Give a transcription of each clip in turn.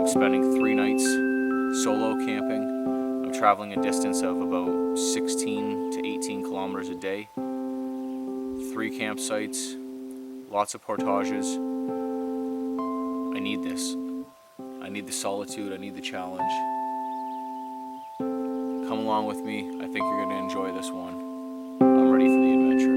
spending 3 nights solo camping. I'm traveling a distance of about 16 to 18 kilometers a day. 3 campsites, lots of portages. I need this. I need the solitude, I need the challenge. Come along with me, I think you're going to enjoy this one. I'm ready for the adventure.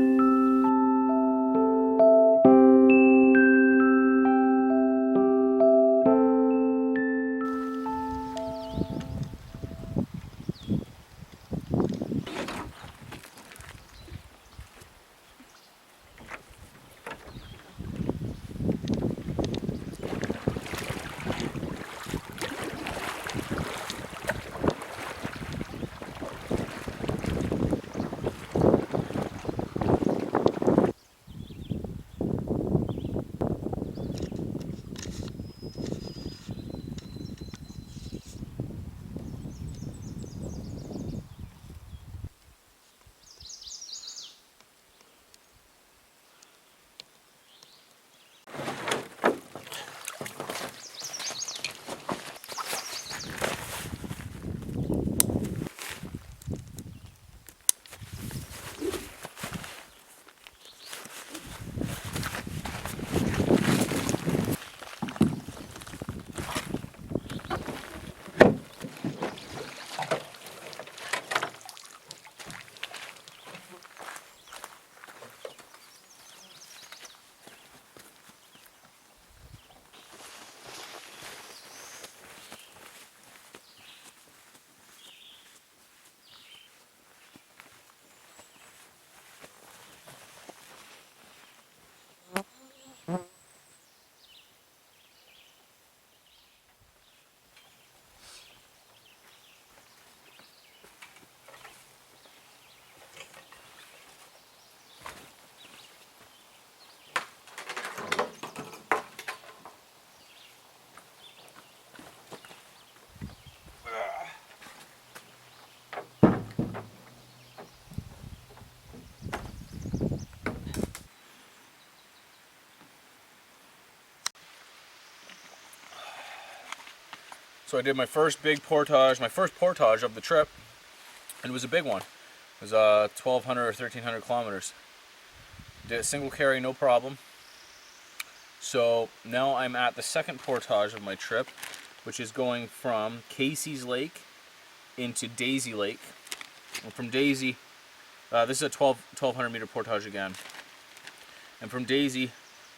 So I did my first big portage, my first portage of the trip, and it was a big one. It was 1,200 or 1,300 kilometers. Did a single carry, no problem. So now I'm at the second portage of my trip, which is going from Casey's Lake into Daisy Lake. And from Daisy, this is a 1,200 meter portage again. And from Daisy,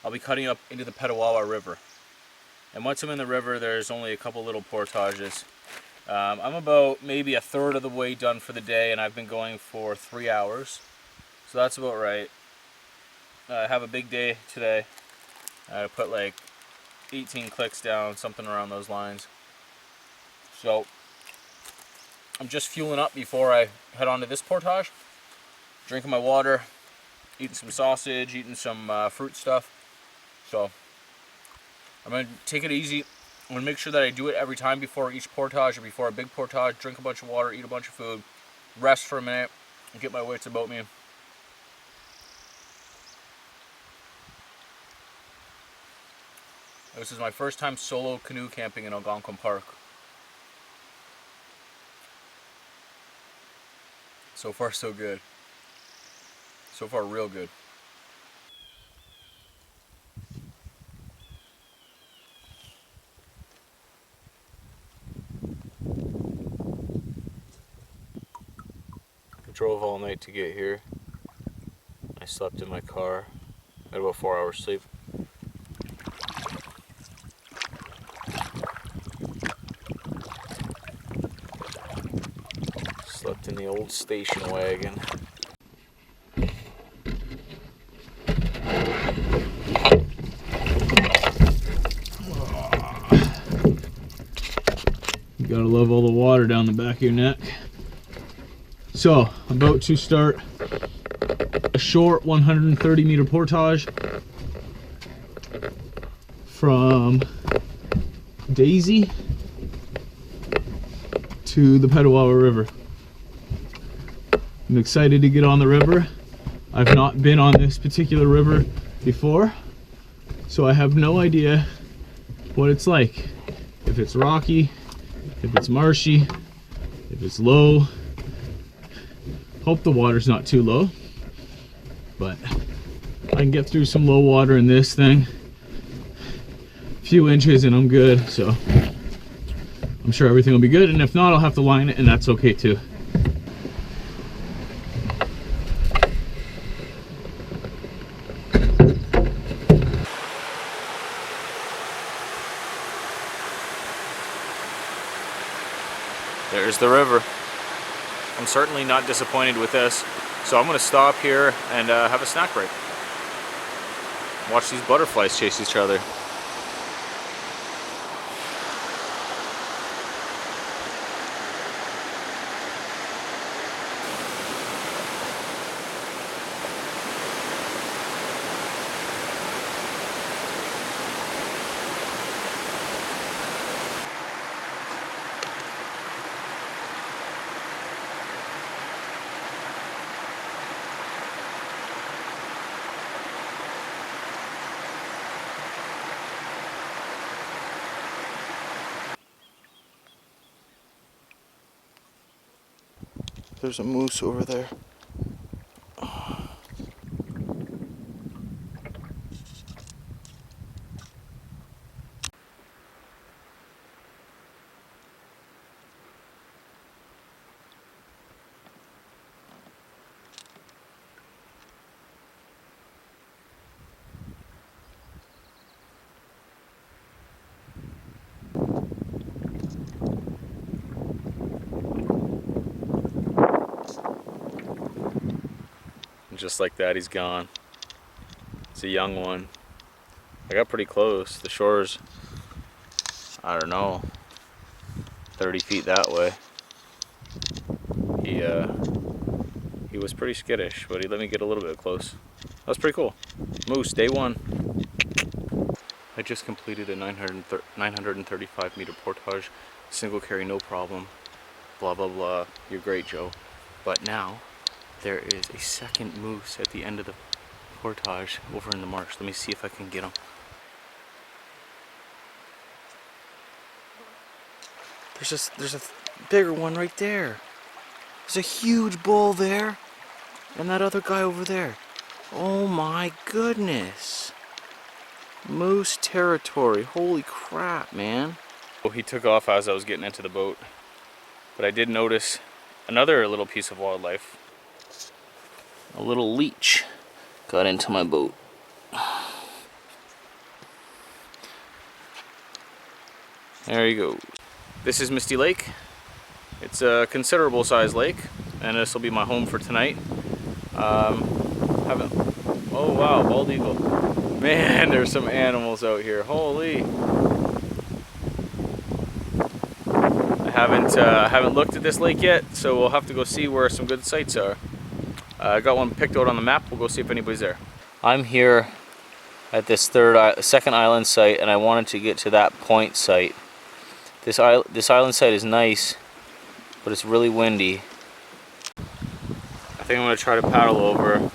I'll be cutting up into the Petawawa River. And once I'm in the river, there's only a couple little portages. I'm about maybe a third of the way done for the day, and I've been going for 3 hours. So that's about right. I have a big day today. I put like 18 clicks down, something around those lines. So I'm just fueling up before I head on to this portage. Drinking my water, eating some sausage, eating some fruit stuff. So I'm going to take it easy. I'm going to make sure that I do it every time before each portage or before a big portage. Drink a bunch of water, eat a bunch of food, rest for a minute, and get my wits about me. This is my first time solo canoe camping in Algonquin Park. So far, so good. So far, real good. I drove all night to get here. I slept in my car. Had about 4 hours sleep. Slept in the old station wagon. You gotta love all the water down the back of your neck. So, I'm about to start a short 130 meter portage from Daisy to the Petawawa River. I'm excited to get on the river. I've not been on this particular river before, so I have no idea what it's like. It if it's rocky, if it's marshy, if it's low. Hope the water's not too low, but I can get through some low water in this thing. A few inches and I'm good, so I'm sure everything will be good, and if not, I'll have to line it, and that's okay too. There's the river. I'm certainly not disappointed with this, so I'm going to stop here and have a snack break. Watch these butterflies chase each other. There's a moose over there. And just like that, he's gone. It's a young one. I got pretty close. The shore's, I don't know, 30 feet that way. He was pretty skittish, but he let me get a little bit close. That was pretty cool. Moose, day one. I just completed a 935 meter portage, single carry, no problem, blah blah blah. You're great, Joe. But now there is a second moose at the end of the portage over in the marsh. Let me see if I can get him. There's a bigger one right there. There's a huge bull there, and that other guy over there. Oh my goodness. Moose territory. Holy crap, man. Well, he took off as I was getting into the boat, but I did notice another little piece of wildlife. A little leech got into my boat. There you go. This is Misty Lake. It's a considerable sized lake, and this will be my home for tonight. Oh wow, bald eagle. Man, there's some animals out here. Holy. I haven't looked at this lake yet, so we'll have to go see where some good sites are. I got one picked out on the map. We'll go see if anybody's there. I'm here at this second island site, and I wanted to get to that point site. This island site is nice, but it's really windy. I think I'm gonna try to paddle over.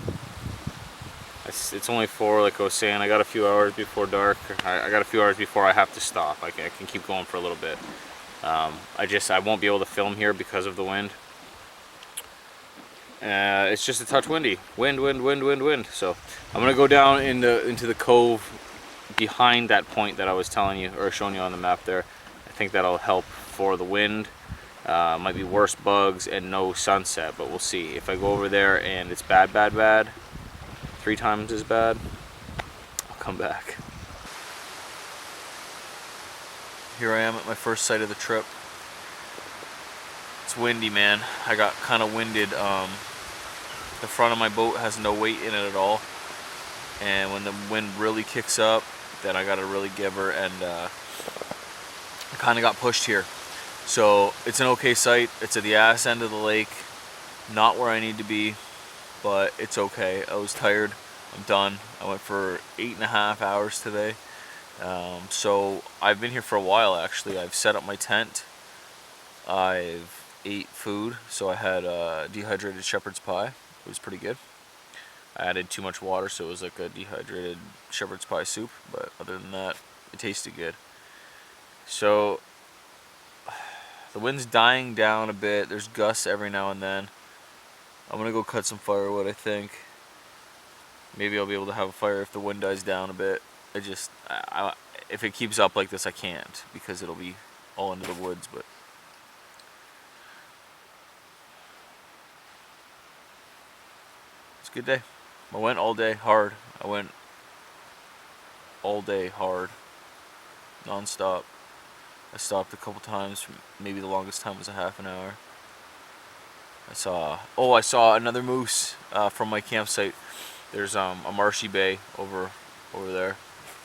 It's only 4, like I was saying. I got a few hours before dark. I got a few hours before I have to stop. I can keep going for a little bit. I won't be able to film here because of the wind. It's just a touch windy. Wind. So I'm gonna go down into the cove behind that point that I was telling you or showing you on the map there. I think that'll help for the wind. Might be worse bugs and no sunset, but we'll see. If I go over there and it's bad, 3 times as bad, I'll come back. Here I am at my first site of the trip. It's windy, man. I got kind of winded. The front of my boat has no weight in it at all, and when the wind really kicks up, then I gotta really give her, and I kind of got pushed here. So it's an okay site. It's at the ass end of the lake, not where I need to be, but it's okay. I was tired. I'm done. I went for 8.5 hours today. So I've been here for a while actually. I've set up my tent. I've ate food. So I had dehydrated shepherd's pie. It was pretty good. I added too much water, so it was like a dehydrated shepherd's pie soup. But other than that, it tasted good. So The wind's dying down a bit. There's gusts every now and then. I'm gonna go cut some firewood, I think. Maybe I'll be able to have a fire if the wind dies down a bit. If it keeps up like this, I can't, because it'll be all into the woods, but it's a good day. I went all day hard. I went all day hard, non-stop. I stopped a couple times. Maybe the longest time was a half an hour. I saw another moose from my campsite. There's a marshy bay over there.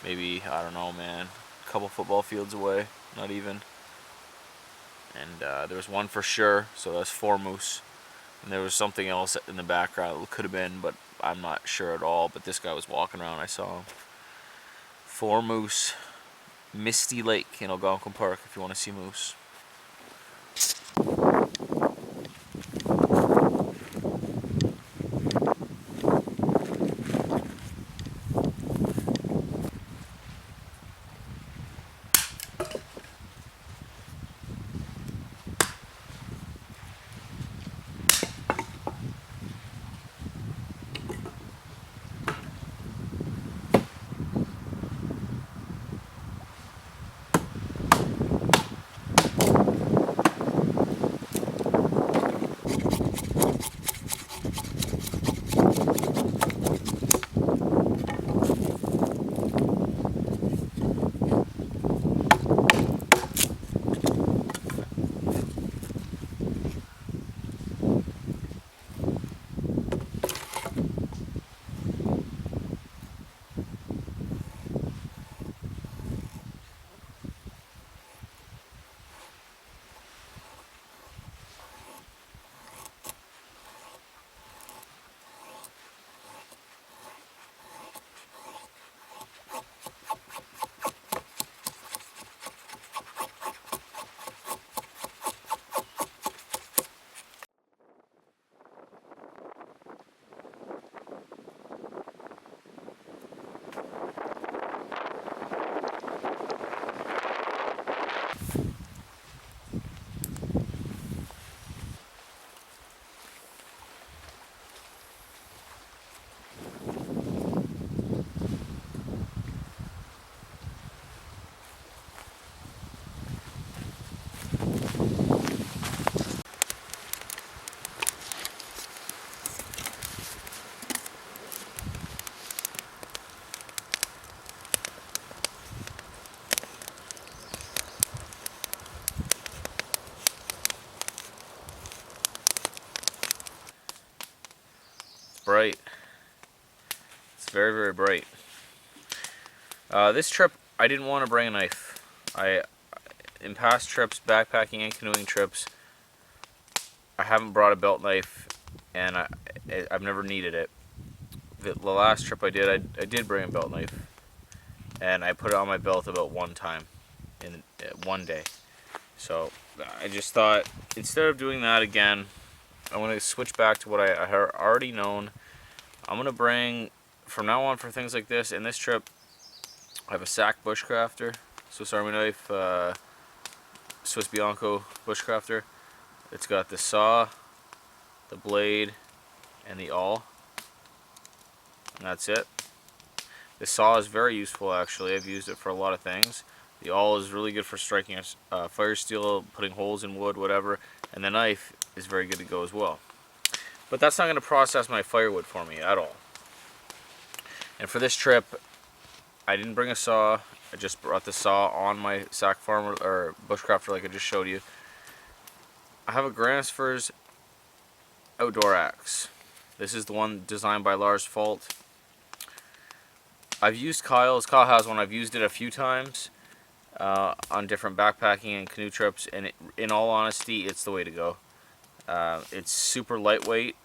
Maybe, I don't know, man, a couple football fields away, not even. And there was one for sure, so that's 4 moose. And there was something else in the background. It could have been, but I'm not sure at all. But this guy was walking around. I saw him. 4 moose. Misty Lake in Algonquin Park if you want to see moose. Bright. It's very, very bright. This trip, I didn't want to bring a knife. In past trips, backpacking and canoeing trips, I haven't brought a belt knife, and I've never needed it. The last trip I did bring a belt knife, and I put it on my belt about one time in one day. So I just thought, instead of doing that again, I'm going to switch back to what I already known. I'm going to bring, from now on, for things like this, in this trip, I have a SAC Bushcrafter, Swiss Army knife, Swiss Bianco Bushcrafter. It's got the saw, the blade, and the awl. And that's it. The saw is very useful, actually. I've used it for a lot of things. The awl is really good for striking fire steel, putting holes in wood, whatever. And the knife is very good to go as well. But that's not going to process my firewood for me at all. And for this trip, I didn't bring a saw. I just brought the saw on my SAC Farmer or Bushcrafter, like I just showed you. I have a Granisfors outdoor axe. This is the one designed by Lars Fault. I've used Kyle's. Kyle has one. I've used it a few times on different backpacking and canoe trips, and in all honesty, it's the way to go. It's super lightweight,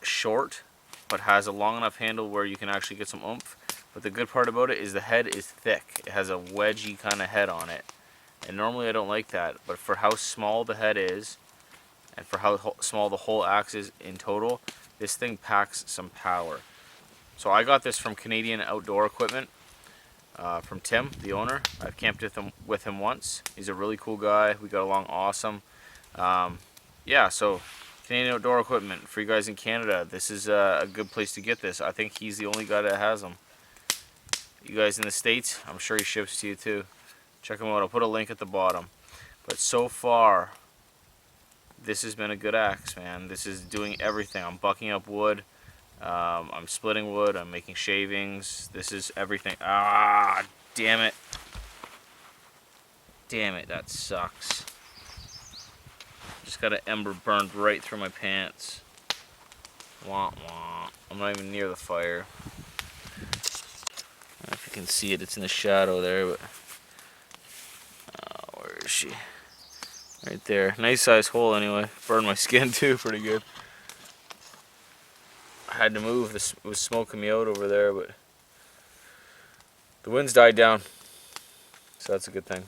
short, but has a long enough handle where you can actually get some oomph. But the good part about it is the head is thick. It has a wedgy kind of head on it. And normally I don't like that, but for how small the head is, and for how small the whole axe is in total, this thing packs some power. So I got this from Canadian Outdoor Equipment. from Tim, the owner. I've camped with him once. He's a really cool guy. We got along awesome. Yeah, so Canadian Outdoor Equipment for you guys in Canada. This is a good place to get this. I think he's the only guy that has them. You guys in the States, I'm sure he ships to you too. Check him out. I'll put a link at the bottom. But so far, this has been a good axe, man. This is doing everything. I'm bucking up wood. I'm splitting wood. I'm making shavings. This is everything. Ah, damn it. Damn it, that sucks. Just got an ember burned right through my pants. Wah, wah. I'm not even near the fire. I don't know if you can see it. It's in the shadow there, but... where is she? Right there. Nice size hole anyway. Burned my skin too, pretty good. I had to move. This was smoking me out over there, but the wind's died down, so that's a good thing.